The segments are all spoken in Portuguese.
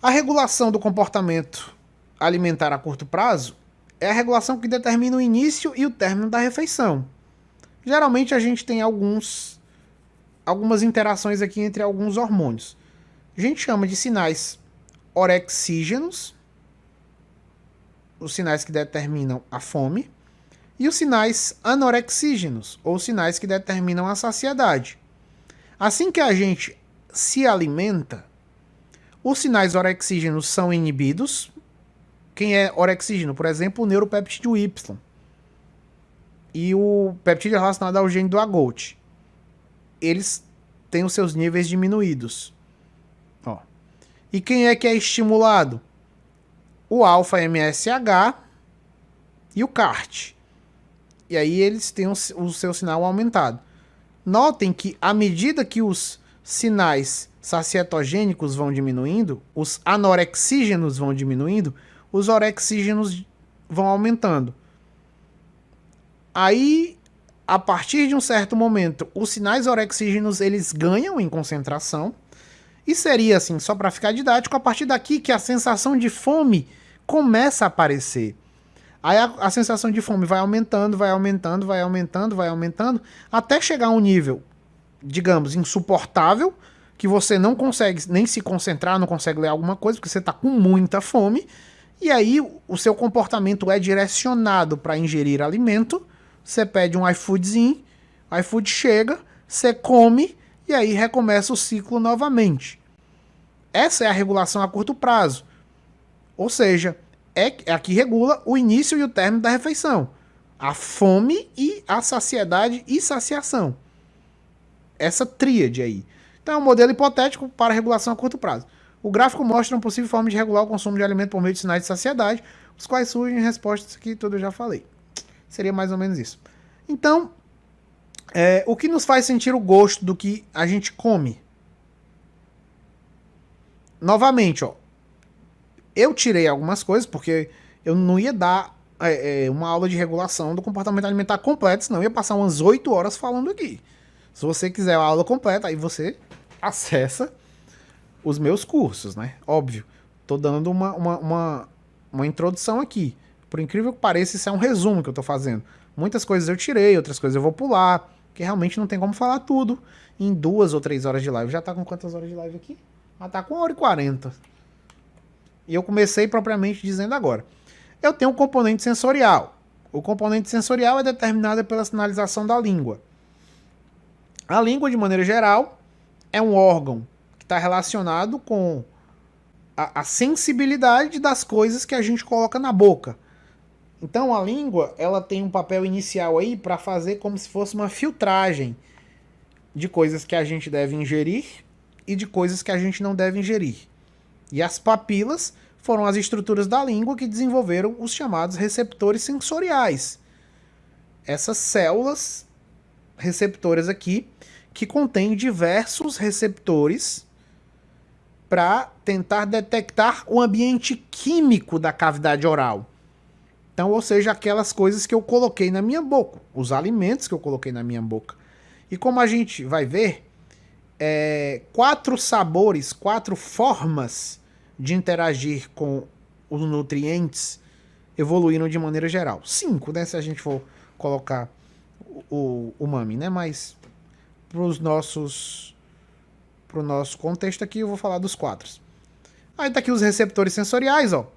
A regulação do comportamento alimentar a curto prazo é a regulação que determina o início e o término da refeição. Geralmente a gente tem algumas interações aqui entre alguns hormônios. A gente chama de sinais orexígenos, os sinais que determinam a fome, e os sinais anorexígenos, ou sinais que determinam a saciedade. Assim que a gente se alimenta, os sinais orexígenos são inibidos. Quem é orexígeno? Por exemplo, o neuropeptídeo Y. E o peptídeo relacionado ao gene do AGOT. Eles têm os seus níveis diminuídos. Ó. E quem é que é estimulado? O alfa-MSH e o CART. E aí eles têm o seu sinal aumentado. Notem que à medida que os sinais sacietogênicos vão diminuindo, os anorexígenos vão diminuindo, os orexígenos vão aumentando. Aí, a partir de um certo momento, os sinais orexígenos eles ganham em concentração. E seria assim, só para ficar didático, a partir daqui que a sensação de fome começa a aparecer. Aí a sensação de fome vai aumentando, vai aumentando, vai aumentando, vai aumentando, até chegar a um nível, digamos, insuportável, que você não consegue nem se concentrar, não consegue ler alguma coisa, porque você está com muita fome, e aí o seu comportamento é direcionado para ingerir alimento, você pede um iFoodzinho, o iFood chega, você come, e aí recomeça o ciclo novamente. Essa é a regulação a curto prazo. Ou seja, é a que regula o início e o término da refeição. A fome e a saciedade e saciação. Essa tríade aí. Então é um modelo hipotético para regulação a curto prazo. O gráfico mostra uma possível forma de regular o consumo de alimento por meio de sinais de saciedade, os quais surgem respostas que tudo eu já falei. Seria mais ou menos isso. Então, o que nos faz sentir o gosto do que a gente come? Novamente, ó, eu tirei algumas coisas, porque eu não ia dar uma aula de regulação do comportamento alimentar completa, senão eu ia passar umas 8 horas falando aqui. Se você quiser a aula completa, aí você acessa os meus cursos, né? Óbvio, tô dando uma introdução aqui. Por incrível que pareça, isso é um resumo que eu tô fazendo. Muitas coisas eu tirei, outras coisas eu vou pular, porque realmente não tem como falar tudo em 2 ou 3 horas de live. Já tá com quantas horas de live aqui? Ah, tá com 1h40. E eu comecei propriamente dizendo agora. Eu tenho um componente sensorial. O componente sensorial é determinado pela sinalização da língua. A língua, de maneira geral, é um órgão que está relacionado com a sensibilidade das coisas que a gente coloca na boca. Então a língua ela tem um papel inicial aí para fazer como se fosse uma filtragem de coisas que a gente deve ingerir e de coisas que a gente não deve ingerir. E as papilas foram as estruturas da língua que desenvolveram os chamados receptores sensoriais. Essas células receptoras aqui, que contêm diversos receptores para tentar detectar o ambiente químico da cavidade oral. Então, ou seja, aquelas coisas que eu coloquei na minha boca, os alimentos que eu coloquei na minha boca. E como a gente vai ver, 4 sabores, 4 formas de interagir com os nutrientes evoluíram de maneira geral. 5, né, se a gente for colocar o umami, né? Mas pro nosso contexto aqui eu vou falar dos 4. Aí tá aqui os receptores sensoriais, ó.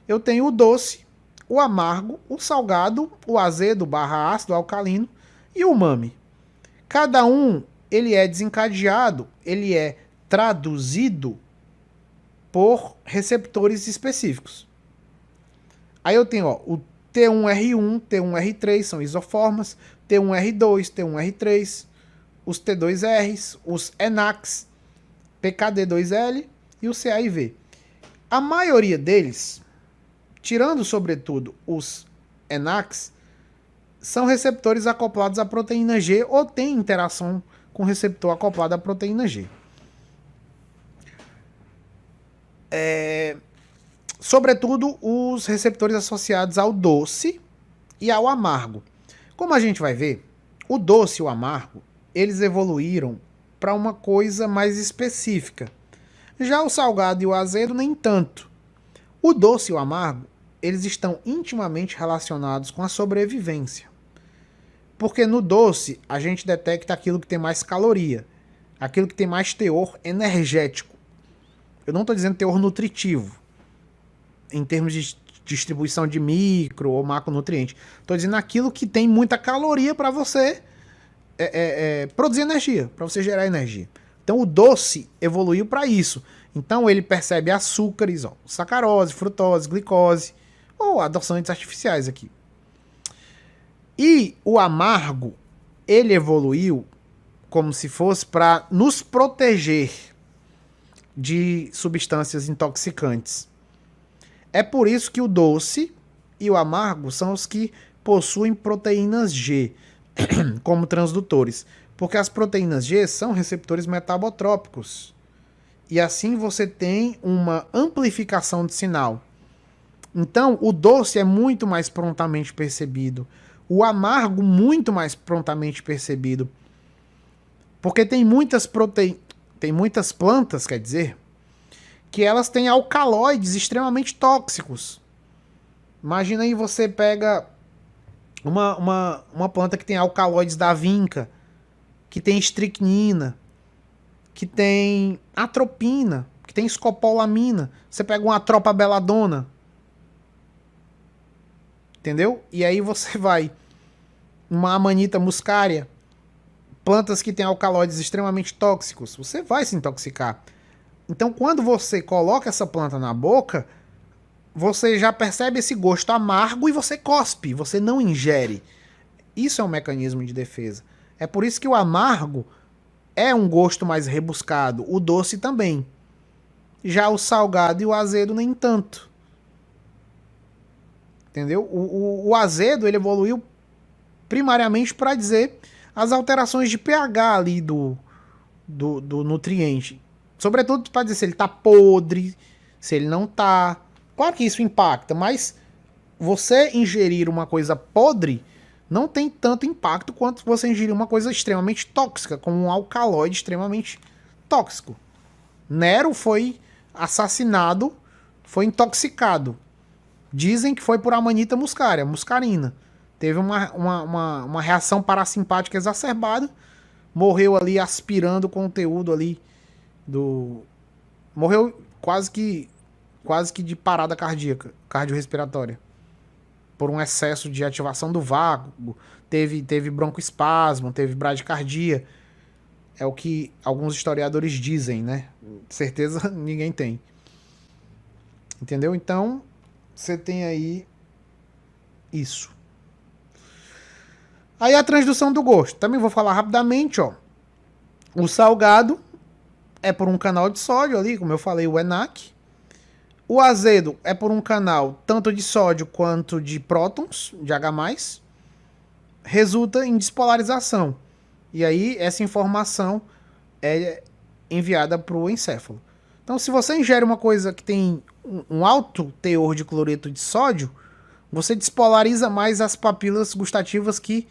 Eu tenho o doce, o amargo, o salgado, o azedo, barra ácido, alcalino e o umami. Cada um ele é desencadeado, ele é traduzido por receptores específicos. Aí eu tenho, ó, o T1R1, T1R3 são isoformas, T1R2, T1R3, os T2Rs, os ENACs, PKD2L e o CAIV. A maioria deles, tirando sobretudo os ENACs, são receptores acoplados à proteína G ou têm interação com receptor acoplado à proteína G. Sobretudo os receptores associados ao doce e ao amargo. Como a gente vai ver, o doce e o amargo, eles evoluíram para uma coisa mais específica. Já o salgado e o azedo, nem tanto. O doce e o amargo, eles estão intimamente relacionados com a sobrevivência. Porque no doce, a gente detecta aquilo que tem mais caloria, aquilo que tem mais teor energético. Eu não estou dizendo teor nutritivo, em termos de distribuição de micro ou macronutriente. Estou dizendo aquilo que tem muita caloria para você produzir energia, para você gerar energia. Então o doce evoluiu para isso. Então ele percebe açúcares, ó, sacarose, frutose, glicose, ou adoçantes artificiais aqui. E o amargo, ele evoluiu como se fosse para nos proteger de substâncias intoxicantes. É por isso que o doce e o amargo são os que possuem proteínas G como transdutores, porque as proteínas G são receptores metabotrópicos. E assim você tem uma amplificação de sinal. Então, o doce é muito mais prontamente percebido, o amargo muito mais prontamente percebido, porque tem muitas plantas, quer dizer, que elas têm alcaloides extremamente tóxicos. Imagina aí você pega uma planta que tem alcaloides da vinca, que tem estricnina, que tem atropina, que tem escopolamina. Você pega uma atropabeladona, entendeu? E aí você vai uma amanita muscaria, plantas que têm alcaloides extremamente tóxicos, você vai se intoxicar. Então, quando você coloca essa planta na boca, você já percebe esse gosto amargo e você cospe, você não ingere. Isso é um mecanismo de defesa. É por isso que o amargo é um gosto mais rebuscado, o doce também. Já o salgado e o azedo nem tanto. Entendeu? O azedo ele evoluiu primariamente para dizer as alterações de pH ali do nutriente. Sobretudo para dizer se ele está podre, se ele não está. Claro que isso impacta, mas você ingerir uma coisa podre não tem tanto impacto quanto você ingerir uma coisa extremamente tóxica, como um alcaloide extremamente tóxico. Nero foi assassinado, foi intoxicado. Dizem que foi por amanita muscaria, muscarina. Teve uma reação parasimpática exacerbada, morreu ali aspirando o conteúdo ali do... Morreu quase que de parada cardíaca, cardiorrespiratória, por um excesso de ativação do vácuo, teve broncoespasmo, teve bradicardia. É o que alguns historiadores dizem, né? Certeza ninguém tem. Entendeu? Então, você tem aí isso. Aí a transdução do gosto. Também vou falar rapidamente, ó. O salgado é por um canal de sódio ali, como eu falei, o ENaC. O azedo é por um canal tanto de sódio quanto de prótons, de H+, resulta em despolarização. E aí essa informação é enviada para o encéfalo. Então, se você ingere uma coisa que tem um alto teor de cloreto de sódio, você despolariza mais as papilas gustativas que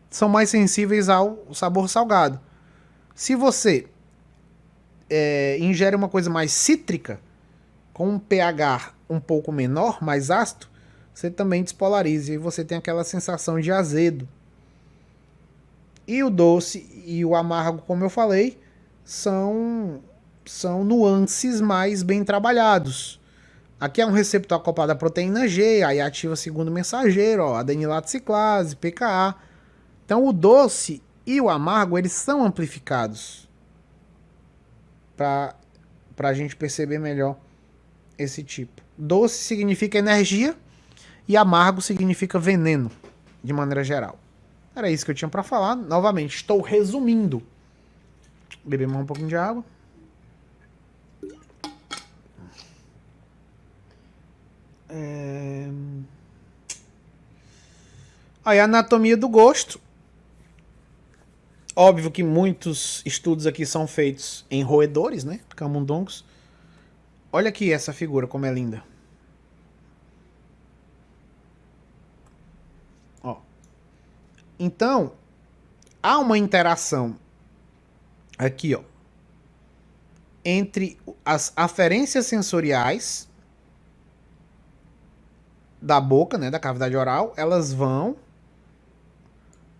são mais sensíveis ao sabor salgado. Se você ingere uma coisa mais cítrica, com um pH um pouco menor, mais ácido, você também despolariza e você tem aquela sensação de azedo. E o doce e o amargo, como eu falei, são nuances mais bem trabalhados. Aqui é um receptor acoplado à proteína G, aí ativa segundo mensageiro, ó, adenilato ciclase, PKA. Então o doce e o amargo, eles são amplificados para a gente perceber melhor esse tipo. Doce significa energia e amargo significa veneno, de maneira geral. Era isso que eu tinha para falar. Novamente, estou resumindo. Beber mais um pouquinho de água. Aí a anatomia do gosto. Óbvio que muitos estudos aqui são feitos em roedores, né? Camundongos. Olha aqui essa figura como é linda. Ó. Então, há uma interação aqui, ó, entre as aferências sensoriais da boca, né, da cavidade oral, elas vão,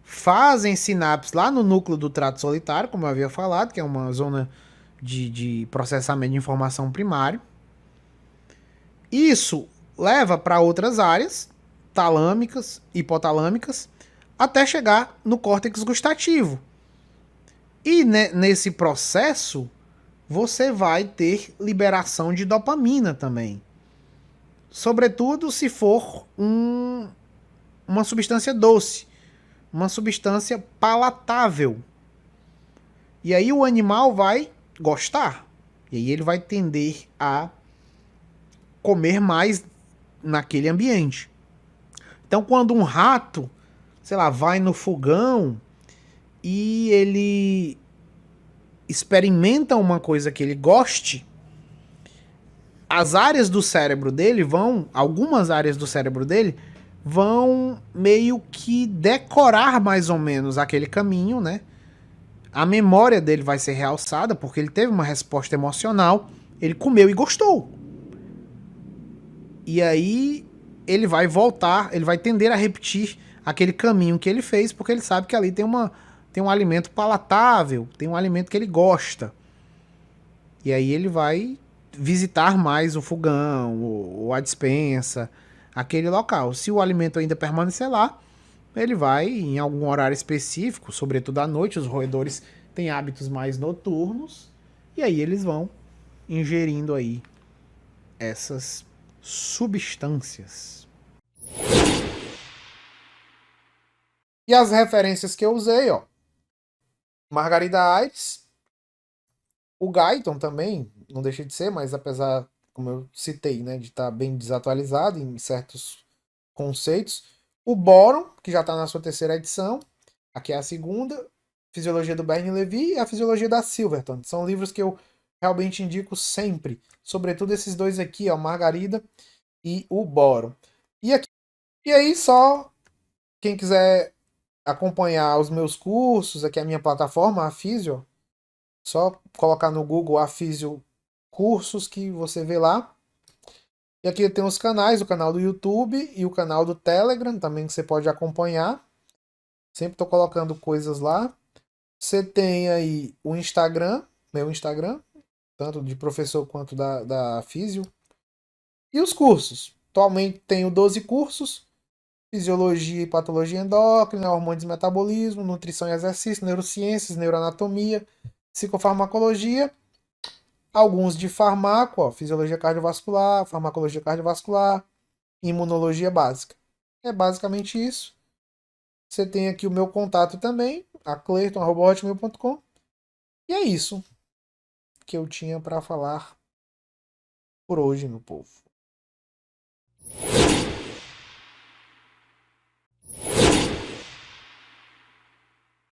fazem sinapses lá no núcleo do trato solitário, como eu havia falado, que é uma zona de processamento de informação primário. Isso leva para outras áreas, talâmicas, hipotalâmicas, até chegar no córtex gustativo. E nesse processo, você vai ter liberação de dopamina também. Sobretudo se for uma substância doce, uma substância palatável. E aí o animal vai gostar. E aí ele vai tender a comer mais naquele ambiente. Então, quando um rato, sei lá, vai no fogão e ele experimenta uma coisa que ele goste, as áreas do cérebro dele vão, algumas áreas do cérebro dele vão meio que decorar mais ou menos aquele caminho, né? A memória dele vai ser realçada porque ele teve uma resposta emocional, ele comeu e gostou. E aí ele vai voltar, ele vai tender a repetir aquele caminho que ele fez, porque ele sabe que ali tem um alimento palatável, tem um alimento que ele gosta. E aí ele vai visitar mais o fogão, ou a despensa, aquele local. Se o alimento ainda permanecer lá, ele vai em algum horário específico, sobretudo à noite, os roedores têm hábitos mais noturnos, e aí eles vão ingerindo aí essas substâncias. E as referências que eu usei, ó. Margarida Aires, o Guyton também, não deixa de ser, mas apesar, como eu citei, né, de estar bem desatualizado em certos conceitos. O Boron, que já está na sua terceira edição, aqui é a segunda, Fisiologia do Bernie Levy e a Fisiologia da Silverton. São livros que eu realmente indico sempre, sobretudo esses dois aqui, ó, Margarida e o Boron. E aí só quem quiser acompanhar os meus cursos, aqui é a minha plataforma, a Fisio, só colocar no Google a Fisio Cursos que você vê lá. E aqui tem os canais, o canal do YouTube e o canal do Telegram também que você pode acompanhar. Sempre estou colocando coisas lá. Você tem aí o Instagram, meu Instagram, tanto de professor quanto da Físio. E os cursos. Atualmente tenho 12 cursos. Fisiologia e patologia endócrina, hormônios e metabolismo, nutrição e exercício, neurociências, neuroanatomia, psicofarmacologia, alguns de farmaco, ó, fisiologia cardiovascular, farmacologia cardiovascular, imunologia básica. É basicamente isso. Você tem aqui o meu contato também, a cleiton.hotmail.com. E é isso que eu tinha para falar por hoje, meu povo.